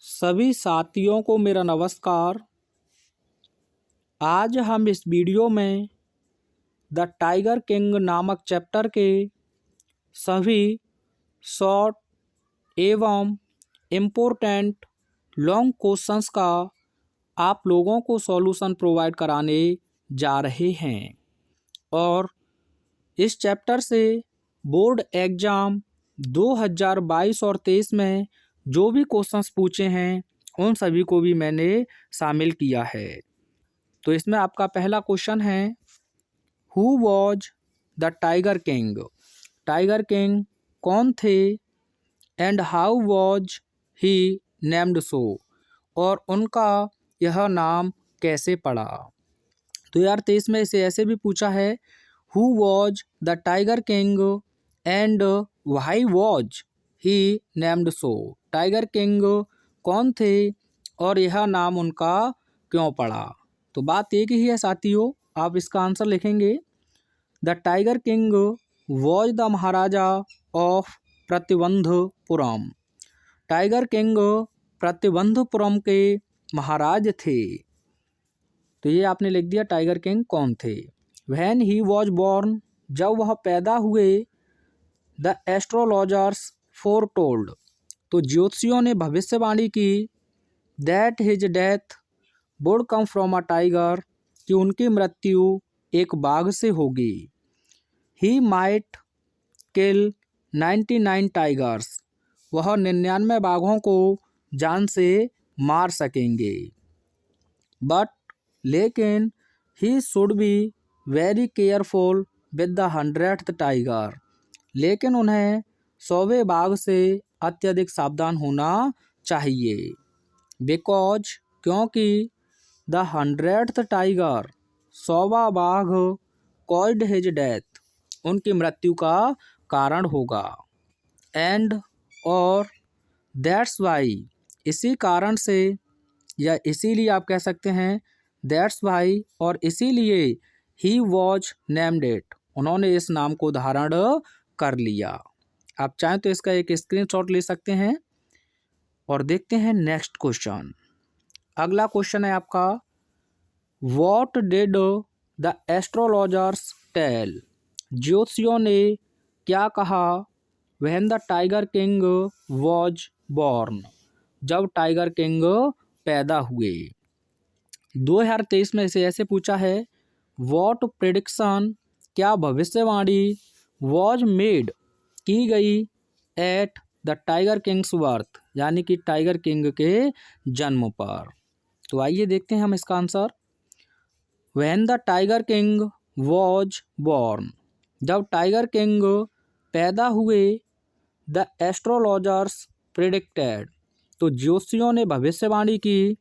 सभी साथियों को मेरा नमस्कार। आज हम इस वीडियो में द टाइगर किंग नामक चैप्टर के सभी शॉर्ट एवं इम्पोर्टेंट लॉन्ग क्वेश्चंस का आप लोगों को सॉल्यूशन प्रोवाइड कराने जा रहे हैं और इस चैप्टर से बोर्ड एग्ज़ाम 2022 और 23 में जो भी क्वेश्चंस पूछे हैं उन सभी को भी मैंने शामिल किया है। तो इसमें आपका पहला क्वेश्चन है, who was the tiger king? Tiger king कौन थे? And how was he named so? और उनका यह नाम कैसे पड़ा? तो यार 23 में इसे ऐसे भी पूछा है, who was the tiger king and why was he named so? Tiger king कौन थे और यह नाम उनका क्यों पड़ा? तो बात एक ही है साथियों, आप इसका आंसर लिखेंगे, the tiger king was the Maharaja of Pratibandapuram. Tiger king Pratibandapuram के महाराज थे। तो ये आपने लिख दिया टाइगर किंग कौन थे। व्हेन ही वॉज बॉर्न, जब वह पैदा हुए, द एस्ट्रोलॉजर्स फोर टोल्ड, तो ज्योतिषियों ने भविष्यवाणी की, that his death would come from a tiger, कि उनकी मृत्यु एक बाघ से होगी। ही माइट किल 99 टाइगर्स, वह 99 बाघों को जान से मार सकेंगे। बट लेकिन he should be very careful with the 100th tiger, लेकिन उन्हें 100वें बाघ से अत्यधिक सावधान होना चाहिए। बिकॉज, क्योंकि द 100th टाइगर, 100वां बाघ, कॉज्ड हिज डेथ, उनकी मृत्यु का कारण होगा। एंड और दैट्स वाई, इसी कारण से या इसीलिए आप कह सकते हैं, दैट्स वाई और इसीलिए ही वॉज नेम्ड इट, उन्होंने इस नाम को धारण कर लिया। आप चाहें तो इसका एक स्क्रीनशॉट ले सकते हैं और देखते हैं नेक्स्ट क्वेश्चन। अगला क्वेश्चन है आपका, what did the astrologers tell? ज्योतिषियों ने क्या कहा? When the tiger king was born, जब टाइगर किंग पैदा हुए। 2023 में इसे ऐसे पूछा है, व्हाट प्रेडिक्शन, क्या भविष्यवाणी, वॉज मेड, की गई, at the tiger king's birth, यानी कि टाइगर किंग के जन्म पर। तो आइए देखते हैं हम इसका answer. When the tiger king was born, जब टाइगर किंग पैदा हुए, द एस्ट्रोलॉजर्स प्रिडिक्टेड, तो ज्योतिषियों ने भविष्यवाणी की,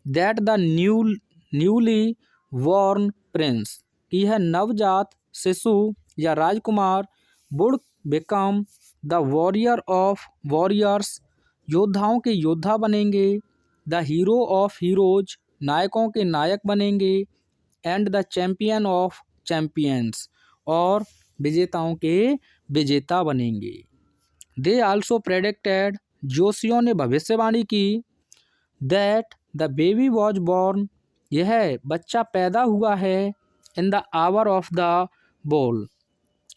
that the newly born prince, की है नवजात शिशु या राजकुमार, would become the warrior of warriors, योद्धाओं के योद्धा बनेंगे, द हीरो ऑफ हीरोज, नायकों के नायक बनेंगे, and the champion of champions, और विजेताओं के विजेता बनेंगे। दे आल्सो प्रेडिक्टेड, ज्योतिषियों ने भविष्यवाणी की, that the baby was born, यह बच्चा पैदा हुआ है, in the hour of the बोल,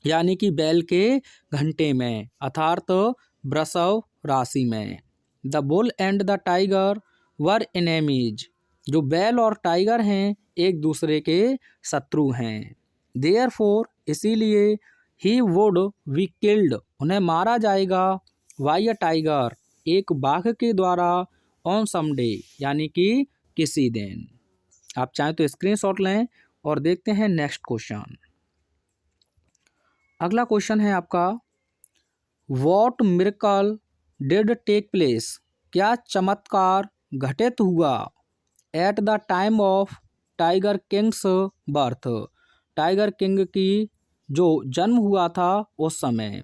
यानी कि बैल के घंटे में, अर्थात वृषभ राशि में। The bull and the tiger were enemies, जो बैल और टाइगर हैं एक दूसरे के शत्रु हैं। देयरफॉर, इसीलिए, ही वुड बी किल्ड, उन्हें मारा जाएगा, बाय अ टाइगर, एक बाघ के द्वारा, ऑन समडे, यानी कि किसी दिन। आप चाहें तो स्क्रीनशॉट लें और देखते हैं नेक्स्ट क्वेश्चन। अगला क्वेश्चन है आपका, what miracle did take place, क्या चमत्कार घटित हुआ, at the time of tiger king's birth, tiger king की जो जन्म हुआ था उस समय।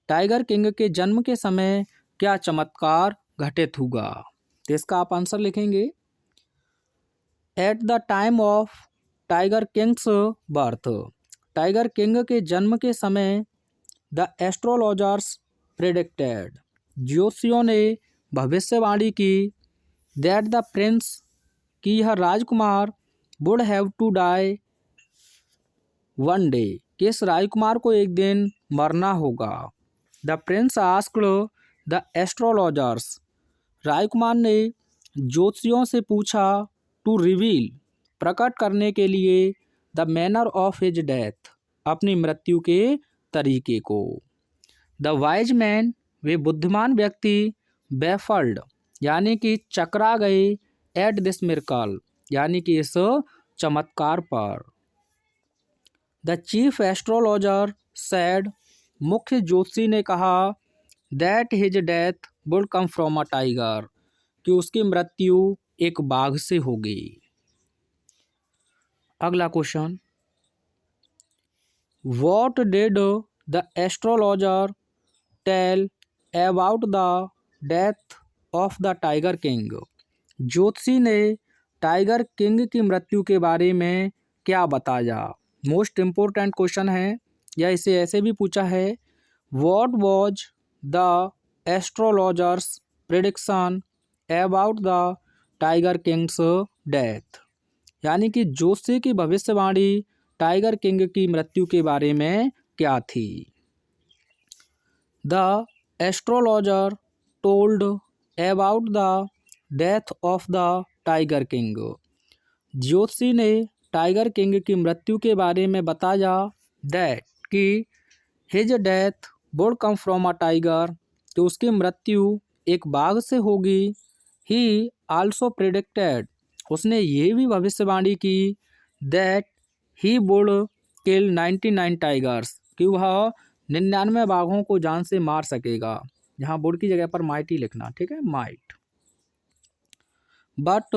टाइगर किंग के जन्म के समय क्या चमत्कार घटित हुआ? तो इसका आप आंसर लिखेंगे, eight the time of tiger king's birth, tiger king के जन्म के समय, द एस्ट्रोलॉजर्स प्रेडिक्टेड, ज्योतिषियों ने भविष्यवाणी की, दैट द प्रिंस, कि यह राजकुमार, would have to die one day, कि इस राजकुमार को एक दिन मरना होगा। The prince asked the astrologers, राजकुमार ने ज्योतिषियों से पूछा, टू रिवील, प्रकट करने के लिए, the manner of his death, अपनी मृत्यु के तरीके को। द वाइज मैन, वे बुद्धिमान व्यक्ति, बेफल्ड, यानी कि चकरा गए, एट दिस मिरेकल, यानी कि इस चमत्कार पर। द चीफ एस्ट्रोलॉजर सैड, मुख्य ज्योतिषी ने कहा, that his death would come from a tiger, कि उसकी मृत्यु एक बाघ से होगी। अगला question, what did the astrologer tell about the death of the tiger king, ज्योतिषी ने टाइगर किंग की मृत्यु के बारे में क्या बताया। मोस्ट इम्पोर्टेंट क्वेश्चन है, या इसे ऐसे भी पूछा है, what was the astrologers prediction about the tiger Kings death, यानी कि ज्योतिषी की भविष्यवाणी टाइगर किंग की मृत्यु के बारे में क्या थी। The astrologer told about the death of the tiger king, ज्योतिषी ने टाइगर किंग की मृत्यु के बारे में बताया, दैट, कि his death would come from a tiger, कि उसकी मृत्यु एक बाघ से होगी। ही आल्सो प्रेडिक्टेड, उसने ये भी भविष्यवाणी की, that he would kill 99 tigers, कि वह 99 बाघों को जान से मार सकेगा। यहाँ वुड की जगह पर माइट ही लिखना, ठीक है, might. But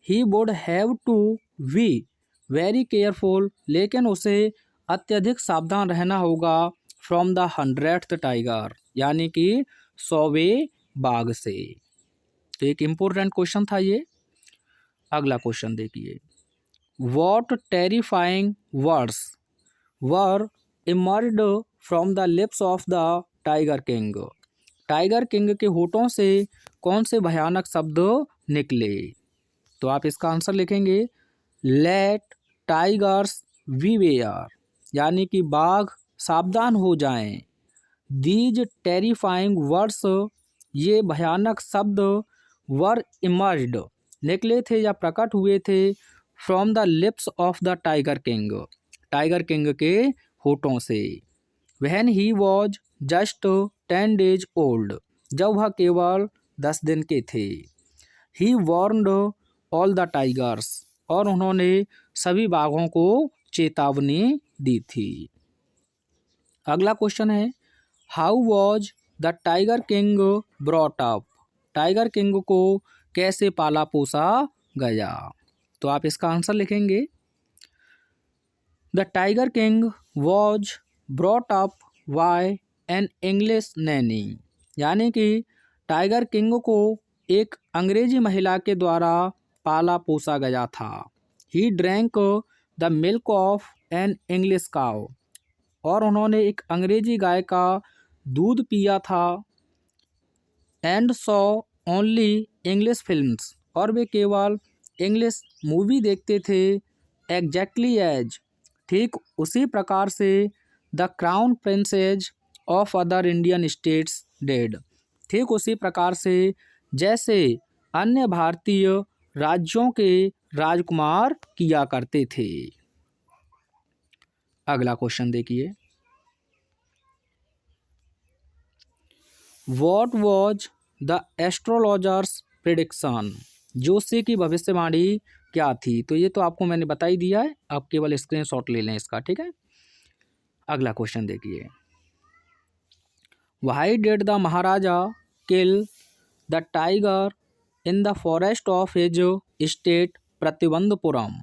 he would have to be very careful, लेकिन उसे अत्यधिक सावधान रहना होगा, फ्रॉम द 100th टाइगर, यानी कि 100वें बाघ से। तो एक इम्पोर्टेंट क्वेश्चन था ये। अगला क्वेश्चन देखिए, what terrifying words were emerged from the lips of the tiger king, tiger king के होठों से कौन से भयानक शब्द निकले। तो आप इसका आंसर लिखेंगे, लेट टाइगर्स बीवेयर, यानी कि बाघ सावधान हो जाएं। दीज टेरिफाइंग वर्ड्स, ये भयानक शब्द, वर इमर्ज्ड, निकले थे या प्रकट हुए थे, from the lips of the tiger king, tiger king के होठों से। When he was just 10 days old, जब वह केवल 10 दिन के थे। ही वार्नड ऑल द टाइगर्स, और उन्होंने सभी बाघों को चेतावनी दी थी। अगला क्वेश्चन है, how was the tiger king brought up, tiger king को कैसे पाला पोसा गया। तो आप इसका आंसर लिखेंगे, the tiger king was brought up by an English Naini, यानी कि टाइगर किंग को एक अंग्रेजी महिला के द्वारा पाला पोसा गया था। He drank the milk of an English cow, और उन्होंने एक अंग्रेजी गाय का दूध पिया था। And saw only English films, और वे केवल इंग्लिश मूवी देखते थे। एग्जैक्टली एज, ठीक उसी प्रकार से, the crown princes of other Indian states dead, ठीक उसी प्रकार से जैसे अन्य भारतीय राज्यों के राजकुमार किया करते थे। अगला क्वेश्चन देखिए, what was the astrologers prediction, ज्योतिषी की भविष्यवाणी क्या थी। तो ये तो आपको मैंने बता ही दिया है, आप केवल स्क्रीनशॉट ले लें इसका, ठीक है। अगला क्वेश्चन देखिए, why did the Maharaja kill the tiger in the forest of his state Pratibandapuram,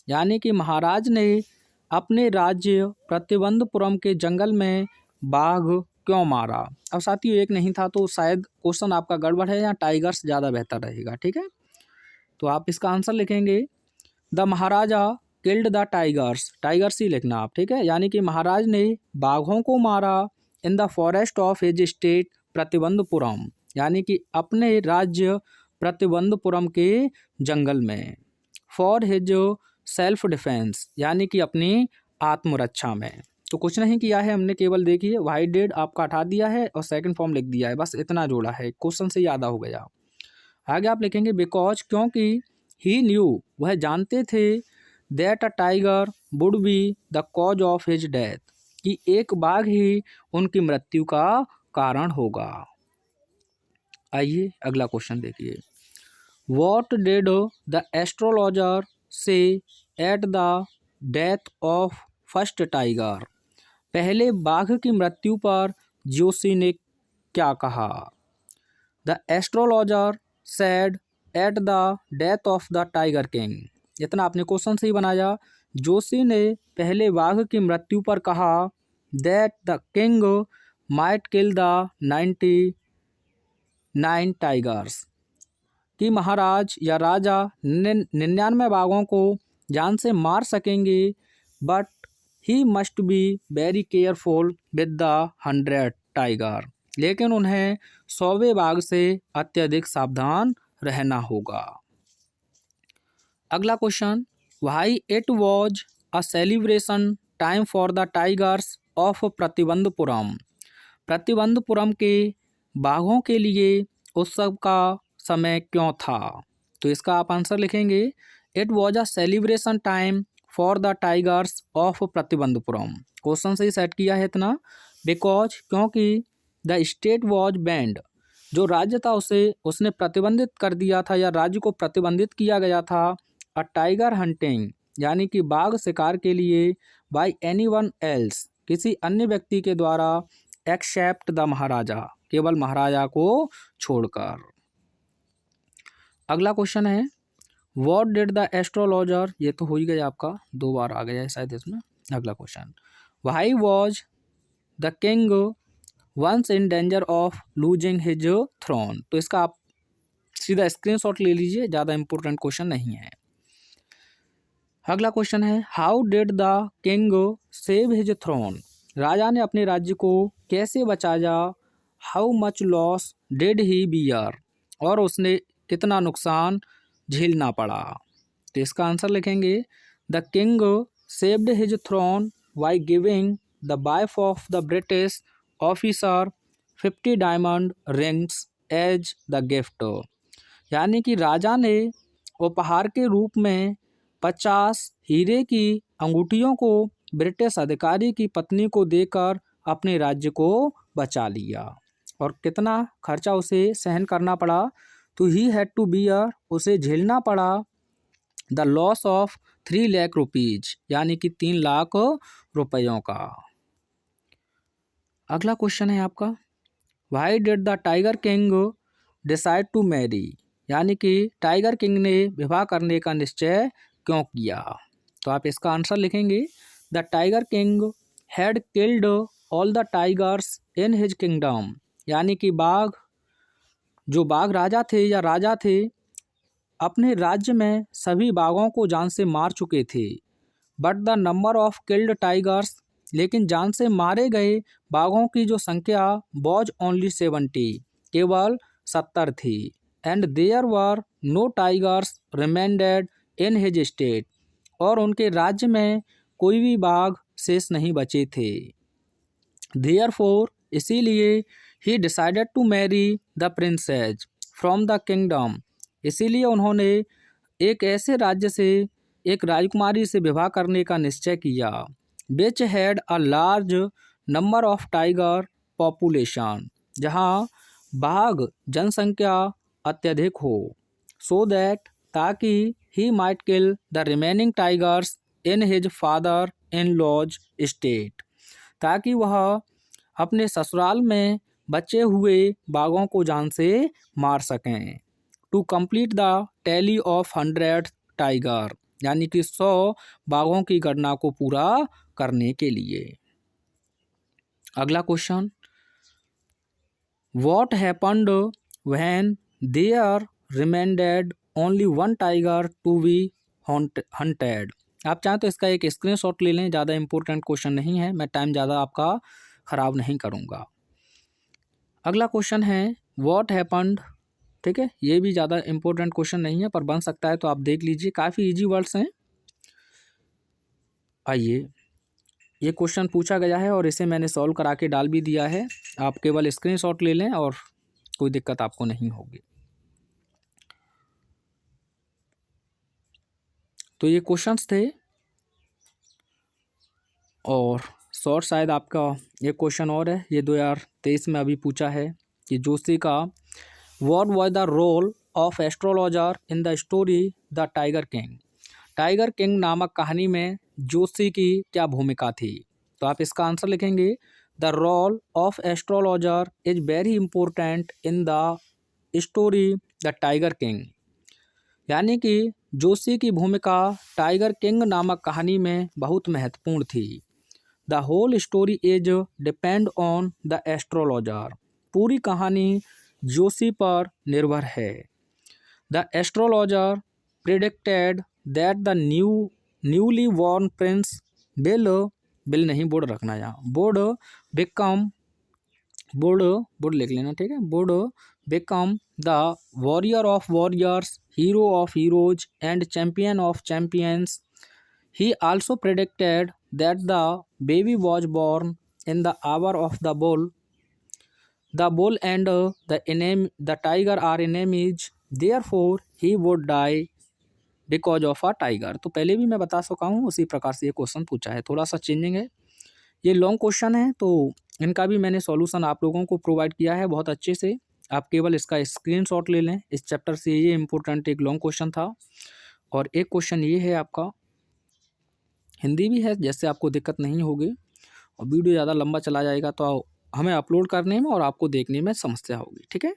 यानी कि महाराज ने अपने राज्य प्रतिबंधपुरम के जंगल में बाघ क्यों मारा। अब साथियों एक नहीं था, तो शायद क्वेश्चन आपका गड़बड़ है, या टाइगर्स ज़्यादा बेहतर रहेगा, ठीक है। तो आप इसका आंसर लिखेंगे, the maharaja killed the tigers, tigers ही लिखना आप, ठीक है, यानी कि महाराज ने बाघों को मारा, in the forest of his state Pratibandapuram, यानी कि अपने राज्य प्रतिबंधपुरम के जंगल में। फॉर हिज सेल्फ डिफेंस यानी कि अपनी आत्मरक्षा में। तो कुछ नहीं किया है हमने, केवल देखिए वाई डिड आपका हटा दिया है और सेकंड फॉर्म लिख दिया है, बस इतना जोड़ा है, क्वेश्चन से याद हो गया। आगे आप लिखेंगे बिकॉज क्योंकि, ही न्यू वह जानते थे, that a tiger would be the cause of his death कि एक बाघ ही उनकी मृत्यु का कारण होगा। आइए अगला क्वेश्चन देखिए। वॉट डिड द एस्ट्रोलॉजर से at the death of first tiger, पहले बाघ की मृत्यु पर जोशी ने क्या कहा। The astrologer said at the death of the tiger king, इतना आपने क्वेश्चन से ही बनाया। जोशी ने पहले बाघ की मृत्यु पर कहा that the king might kill the 99 tigers, कि महाराज या राजा 99 बाघों को जान से मार सकेंगे, but he must be very careful with the 100 tiger, लेकिन उन्हें 100वें बाघ से अत्यधिक सावधान रहना होगा। अगला question, why it was a celebration time for the tigers of Pratibandapuram, Pratibandapuram के बाघों के लिए उत्सव का समय क्यों था। तो इसका आप आंसर लिखेंगे, it was a celebration time for the tigers of Pratibandapuram, question से ही सेट किया है इतना। बिकॉज क्योंकि द स्टेट वॉज बैंड, जो राज्य था उसने प्रतिबंधित कर दिया था या राज्य को प्रतिबंधित किया गया था, अ टाइगर हंटिंग यानी कि बाघ शिकार के लिए, बाय एनीवन एल्स किसी अन्य व्यक्ति के द्वारा, एक्सेप्ट द महाराजा केवल महाराजा को छोड़कर। अगला क्वेश्चन है, व्हाट डिड द एस्ट्रोलॉजर, ये तो हो ही गया आपका, 2 बार आ गया है शायद इसमें। अगला question, why was the king once in danger of losing his throne, तो इसका आप सीधा स्क्रीनशॉट ले लीजिए, ज़्यादा इंपॉर्टेंट क्वेश्चन नहीं है। अगला क्वेश्चन है, how did the king save his throne, राजा ने अपने राज्य को कैसे बचाया, how much loss did he bear, और उसने कितना नुकसान झेलना पड़ा। तो इसका आंसर लिखेंगे, the king saved his throne by giving the wife of the British officer 50 diamond rings as the gift, यानी कि राजा ने उपहार के रूप में 50 हीरे की अंगूठियों को ब्रिटिश अधिकारी की पत्नी को देकर अपने राज्य को बचा लिया। और कितना खर्चा उसे सहन करना पड़ा, तो ही हैड टू बियर, उसे झेलना पड़ा the loss of 3 lakh rupees, यानी कि 3 लाख रुपयों का। अगला क्वेश्चन है आपका, why did the tiger king decide to marry, यानी कि टाइगर किंग ने विवाह करने का निश्चय क्यों किया। तो आप इसका आंसर लिखेंगे, the tiger king had killed all the tigers in his kingdom, यानी कि जो बाघ राजा थे अपने राज्य में सभी बाघों को जान से मार चुके थे, but the number of killed tigers, लेकिन जान से मारे गए बाघों की जो संख्या वॉज ओनली 70, केवल 70 थी, and there were no tigers remained in his state, और उनके राज्य में कोई भी बाघ शेष नहीं बचे थे। देयरफॉर इसीलिए he decided to marry the princess from the kingdom, इसीलिए उन्होंने एक ऐसे राज्य से एक राजकुमारी से विवाह करने का निश्चय किया, which had a large number of tiger population, जहाँ बाघ जनसंख्या अत्यधिक हो, सो दैट ताकि he might kill the remaining tigers in his father in law's state, ताकि वह अपने ससुराल में बचे हुए बाघों को जान से मार सकें। To complete the tally of 100 tiger, यानी कि 100 बाघों की गणना को पूरा करने के लिए। अगला question, what happened when there remained only 1 tiger to be hunted. आप चाहें तो इसका एक स्क्रीनशॉट ले लें, ज़्यादा इंपॉर्टेंट क्वेश्चन नहीं है, मैं टाइम ज़्यादा आपका ख़राब नहीं करूँगा। अगला क्वेश्चन है, व्हाट हैपेंड ठीक है, ये भी ज़्यादा इम्पोर्टेंट क्वेश्चन नहीं है पर बन सकता है, तो आप देख लीजिए, काफ़ी इजी वर्ड्स हैं। आइए, ये क्वेश्चन पूछा गया है और इसे मैंने सॉल्व करा के डाल भी दिया है, आप केवल स्क्रीनशॉट ले लें और कोई दिक्कत आपको नहीं होगी। तो ये क्वेश्चंस थे और शॉर्ट शायद आपका एक क्वेश्चन और है, ये 2023 में अभी पूछा है कि जोशी का what was the role of astrologer in the story the tiger king. Tiger king नामक कहानी में जोशी की क्या भूमिका थी। तो आप इसका आंसर लिखेंगे, the role of astrologer is very important in the story the tiger king. यानी कि जोशी की भूमिका टाइगर किंग नामक कहानी में बहुत महत्वपूर्ण थी। The whole story is depend on the astrologer. पूरी कहानी जोशी पर निर्भर है। The astrologer predicted that the newly born prince will नहीं, बोर्ड रखना यहाँ, बोर्ड लिख लेना, ठीक है, बोर्ड become the warrior of warriors, hero of heroes and champion of champions. He also predicted that the baby was born in the hour of the bull. The bull and the tiger are enemies. Therefore, he would die because of a tiger. तो पहले भी मैं बता चुका हूँ, उसी प्रकार से ये क्वेश्चन पूछा है, थोड़ा सा चेंजिंग है, ये लॉन्ग क्वेश्चन है, तो इनका भी मैंने सॉल्यूशन आप लोगों को प्रोवाइड किया है बहुत अच्छे से। आप केवल इसका स्क्रीनशॉट ले लें। इस चैप्टर से ये इंपॉर्टेंट एक लॉन्ग क्वेश्चन था और एक क्वेश्चन ये है आपका हिंदी भी है, जैसे आपको दिक्कत नहीं होगी और वीडियो ज़्यादा लंबा चला जाएगा तो हमें अपलोड करने में और आपको देखने में समस्या होगी, ठीक है।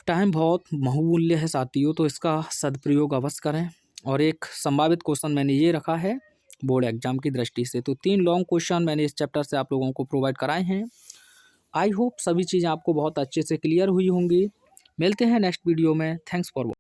टाइम बहुत बहुमूल्य है साथियों, तो इसका सदुपयोग अवश्य करें। और एक संभावित क्वेश्चन मैंने ये रखा है बोर्ड एग्जाम की दृष्टि से, तो 3 लॉन्ग क्वेश्चन मैंने इस चैप्टर से आप लोगों को प्रोवाइड कराए हैं। आई होप सभी चीज़ें आपको बहुत अच्छे से क्लियर हुई होंगी। मिलते हैं नेक्स्ट वीडियो में। Thanks for